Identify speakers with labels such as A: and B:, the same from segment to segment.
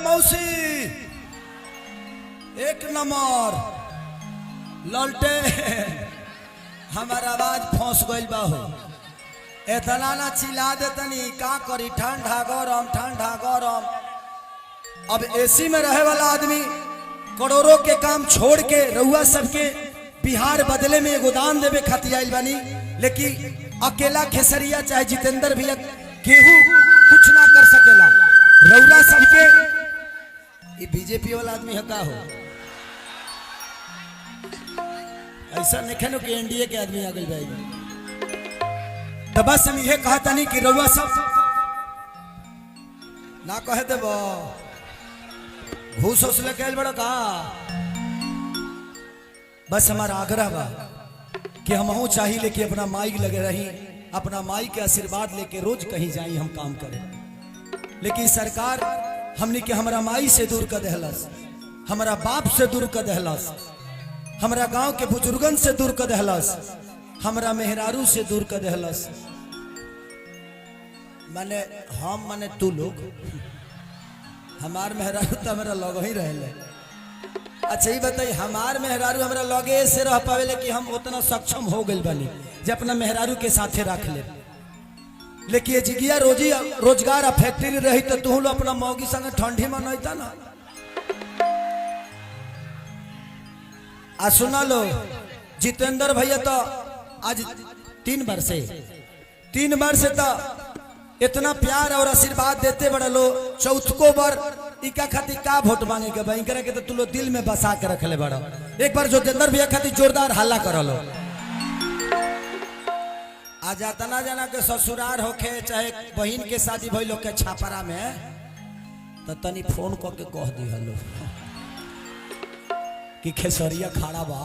A: मौसी एक नंबर ललटे हमारा आवाज फंस गई बा हो एतना ना चिल्ला देतनी का करी ठंडा गरम। अब एसी में रहे वाला आदमी करोड़ों के काम छोड़ के रउआ सबके बिहार बदले में एगो दान देवे खातिर आइल बानी, लेकिन अकेला खेसरिया चाहे जितेंद्र भैया केहू कुछ ना कर सकेला। रउरा सबके ये बीजेपी वाला आदमी है का हो ऐसा नहीं खेनो कि एनडीए के आदमी आ गई भाई। तो बस हम ये कहता नहीं कि रउआ सब ना कहे देव घूस उस लेके बड़ा का। बस हमारा आग्रह बा कि हम चाहिए कि अपना माई लगे रही, अपना माई के आशीर्वाद लेके रोज कहीं जाई हम काम करें। लेकिन सरकार हमने के हमारा माई से दूर कर दहलस, हमारा बाप से दूर कर दहलस, हमारा गांव के बुजुर्गन से दूर कर दहलस, हमारा मेहरारू से दूर कर दहलस। माने हम माने तू लोग हमार मेहरारू तो हमारा लग ही रहे। अच्छा ये बताइए हमार मेहरारू हमारा लगे से रह पावे कि हम उतना सक्षम हो गए बनी जे अपना मेहरारू के साथे रख ले। लेकिन ये जिगिया रोजगार आ फैक्ट्री रही तो तू लोग अपना मौगी संग ठंडी में नहीं ना। आ सुना लो जितेंद्र भैया तो आज 3 बार से तो इतना प्यार और आशीर्वाद देते बड़ा लो। चौथको बार इका खातिर का वोट मांगे के भाई करे के तो तू लोग दिल में बसा के रख ले बड़ा। एक बार जितेंद्र भैया खातिर जोरदार हल्ला कर लो। आज तना जना के ससुरार होके चाहे बहन के शादी भई लोग के छापरा में तो तनी फोन करके कह दी हलो कि खेसरिया खड़ा बा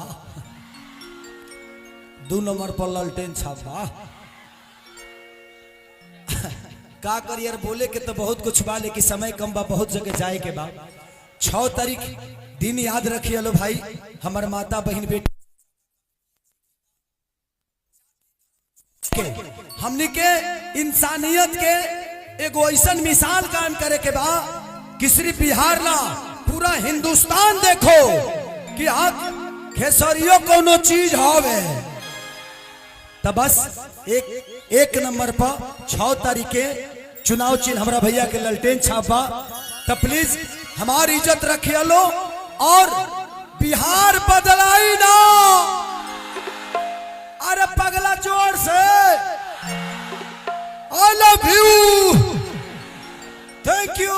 A: 2 नंबर पर ललटेन छापा। का करियर बोले के तो बहुत कुछ बा लेकिन समय कम बा, बहुत जगह जाए के बा। 6 तारीख दिन याद रखिए लो भाई, हमार माता बहन बेटी हमनी के इंसानियत के एगो ऐसा मिसाल कायम करे के बा कि सिर्फ बिहार ना पूरा हिंदुस्तान देखो कि खेसरियो कोनो चीज हवे। तो बस एक नंबर पर 6 तारीख के चुनाव चिन्ह हमारा भैया के ललटेन छापा। तो प्लीज हमारी इज्जत रखिए लो और बिहार बदलाई ना। अरे पगला जोर से I love you, thank you.